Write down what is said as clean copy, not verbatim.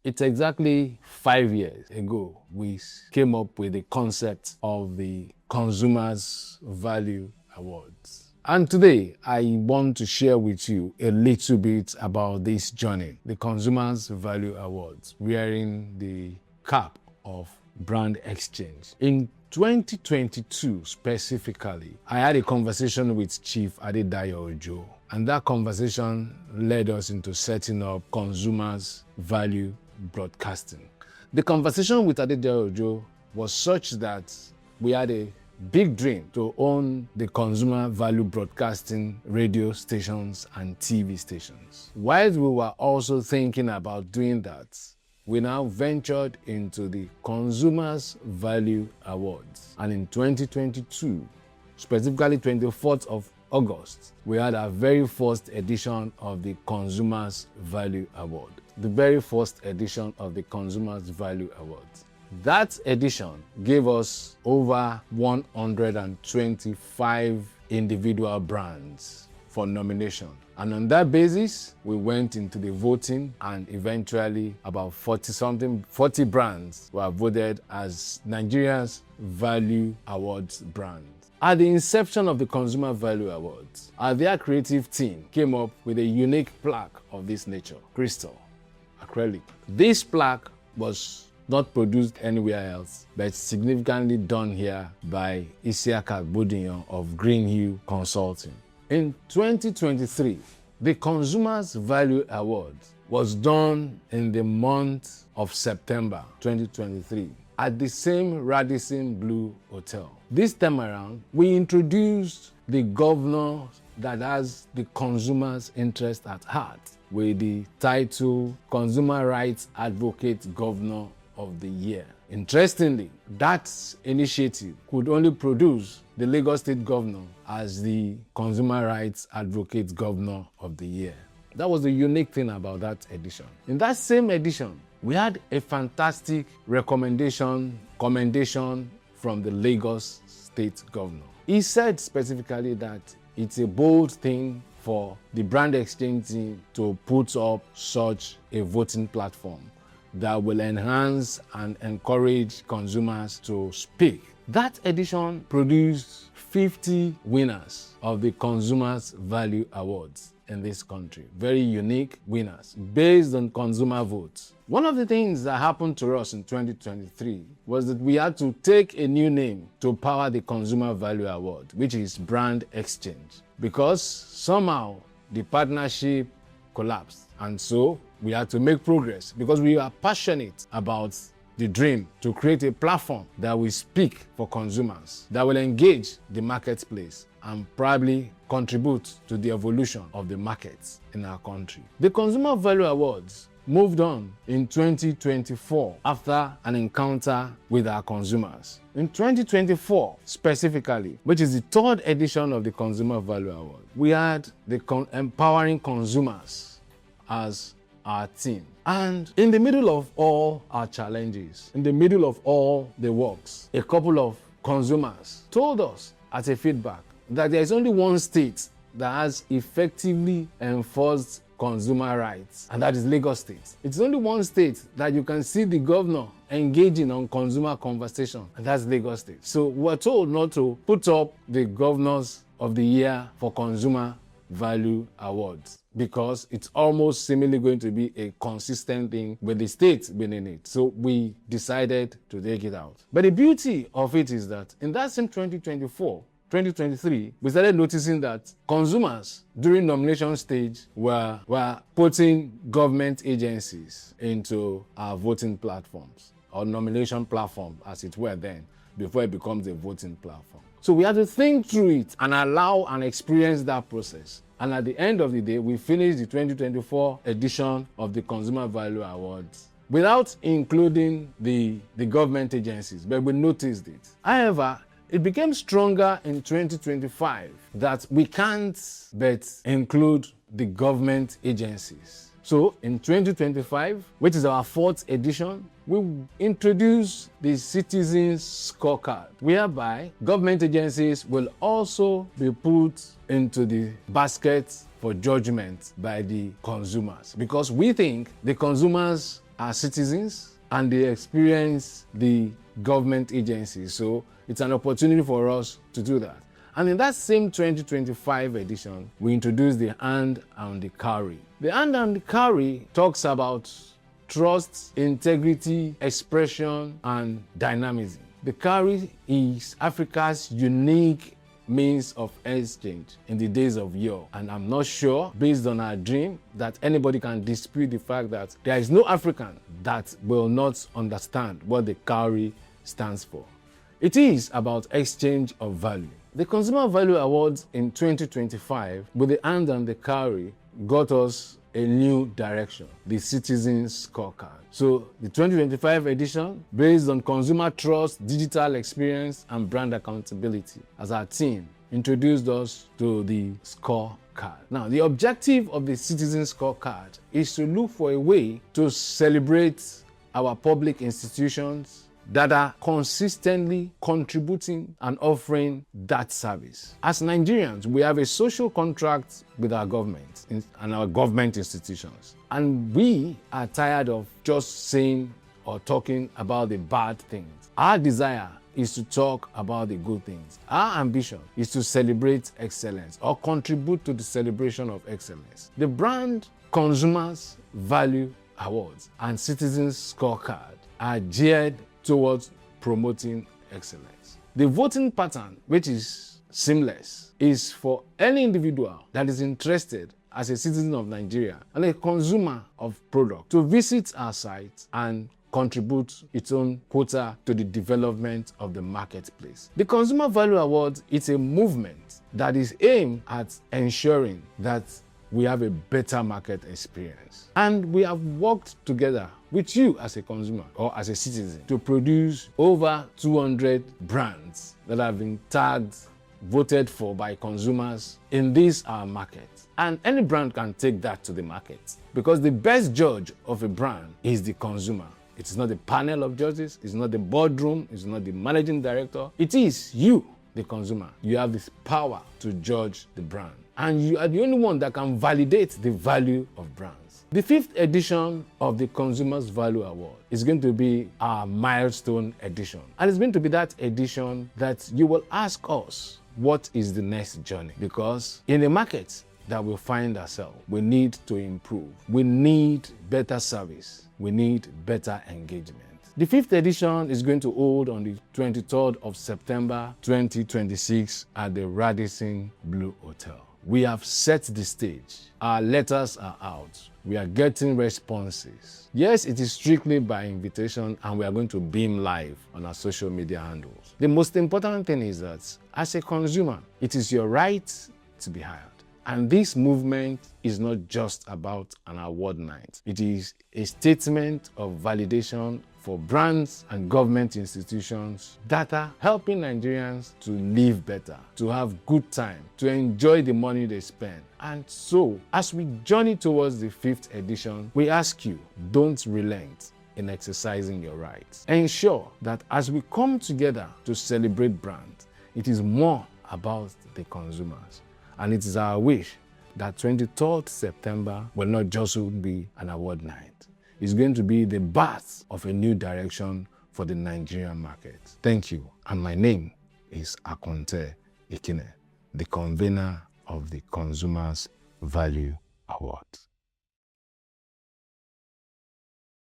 It's exactly 5 years ago we came up with the concept of the Consumers Value Awards. And today I want to share with you a little bit about this journey, the Consumers Value Awards, wearing the cap of Brand Exchange. In 2022 specifically, I had a conversation with Chief Adedayo Ojo, and that conversation led us into setting up Consumers Value Broadcasting. The conversation with Adedayo Ojo was such that we had a big dream to own the Consumer Value Broadcasting radio stations and TV stations. While we were also thinking about doing that, we now ventured into the Consumers Value Awards. And in 2022, specifically 24th of August, we had our very first edition of the Consumers Value Award. The very first edition of the Consumers Value Awards. That edition gave us over 125 individual brands for nomination. And on that basis, we went into the voting, and eventually about 40 brands were voted as Nigeria's Value Awards brands. At the inception of the Consumer Value Awards, their creative team came up with a unique plaque of this nature, crystal, acrylic. This plaque was not produced anywhere else, but significantly done here by Isiaka Bodiyan of Green Hill Consulting. In 2023, the Consumers Value Awards was done in the month of September 2023 at the same Radisson Blu Hotel. This time around, we introduced the governor that has the consumer's interest at heart with the title Consumer Rights Advocate Governor of the Year. Interestingly, that initiative could only produce the Lagos State Governor as the Consumer Rights Advocate Governor of the Year. That was the unique thing about that edition. In that same edition, we had a fantastic commendation from the Lagos State Governor. He said specifically that it's a bold thing for the Brand Exchange team to put up such a voting platform that will enhance and encourage consumers to speak. That edition produced 50 winners of the Consumers Value Awards in this country. Very unique winners based on consumer votes. One of the things that happened to us in 2023 was that we had to take a new name to power the Consumer Value Award, which is Brand Exchange, because somehow the partnership collapsed. And so we had to make progress because we are passionate about the dream to create a platform that will speak for consumers, that will engage the marketplace and probably contribute to the evolution of the markets in our country. The Consumer Value Awards moved on in 2024 after an encounter with our consumers. In 2024 specifically, which is the third edition of the Consumer Value Award, we had the Empowering Consumers as our team. And in the middle of all our challenges, in the middle of all the works, a couple of consumers told us as a feedback that there is only one state that has effectively enforced consumer rights, and that is Lagos State. It's only one state that you can see the governor engaging on consumer conversation, and that's Lagos State. So we're told not to put up the Governors of the Year for Consumer Value Awards because it's almost seemingly going to be a consistent thing with the states being in it. So we decided to take it out. But the beauty of it is that in that same 2023, we started noticing that consumers during nomination stage were putting government agencies into our voting platforms, or nomination platform as it were then, before it becomes a voting platform. So we had to think through it and allow and experience that process. And at the end of the day, we finished the 2024 edition of the Consumer Value Awards without including the government agencies, but we noticed it. However, it became stronger in 2025 that we can't but include the government agencies. So in 2025, which is our fourth edition, we introduced the Citizens Scorecard, whereby government agencies will also be put into the basket for judgment by the consumers, because we think the consumers our citizens and they experience the government agencies. So it's an opportunity for us to do that. And in that same 2025 edition, we introduced the hand and the carry. The hand and the carry talks about trust, integrity, expression, and dynamism. The carry is Africa's unique means of exchange in the days of yore. And I'm not sure, based on our dream, that anybody can dispute the fact that there is no African that will not understand what the carry stands for. It is about exchange of value. The Consumer Value Awards in 2025, with the hand and the carry, got us a new direction, the Citizen Scorecard. So the 2025 edition, based on consumer trust, digital experience, and brand accountability, as our team introduced us to the scorecard. Now, the objective of the Citizen Scorecard is to look for a way to celebrate our public institutions that are consistently contributing and offering that service. As Nigerians, we have a social contract with our government and our government institutions. And we are tired of just saying or talking about the bad things. Our desire is to talk about the good things. Our ambition is to celebrate excellence or contribute to the celebration of excellence. The Brand Consumers Value Awards and Citizens Scorecard are geared towards promoting excellence. The voting pattern, which is seamless, is for any individual that is interested as a citizen of Nigeria and a consumer of product to visit our site and contribute its own quota to the development of the marketplace. The Consumer Value Awards is a movement that is aimed at ensuring that we have a better market experience. And we have worked together with you as a consumer or as a citizen to produce over 200 brands that have been tagged, voted for by consumers in this our market. And any brand can take that to the market because the best judge of a brand is the consumer. It's not the panel of judges, it's not the boardroom, it's not the managing director. It is you, the consumer. You have this power to judge the brand. And you are the only one that can validate the value of brands. The 5th edition of the Consumers Value Award is going to be our milestone edition. And it's going to be that edition that you will ask us, what is the next journey? Because in the market that we find ourselves, we need to improve. We need better service. We need better engagement. The 5th edition is going to hold on the 23rd of September 2026 at the Radisson Blu Hotel. We have set the stage. Our letters are out. We are getting responses. Yes, it is strictly by invitation and we are going to beam live on our social media handles. The most important thing is that as a consumer, it is your right to be hired. And this movement is not just about an award night. It is a statement of validation for brands and government institutions that are helping Nigerians to live better, to have good time, to enjoy the money they spend. And so, as we journey towards the 5th edition, we ask you, don't relent in exercising your rights. Ensure that as we come together to celebrate brands, it is more about the consumers. And it is our wish that 23rd September will not just be an award night. It's going to be the birth of a new direction for the Nigerian market. Thank you. And my name is Akonte Ikine, the convener of the Consumers Value Awards.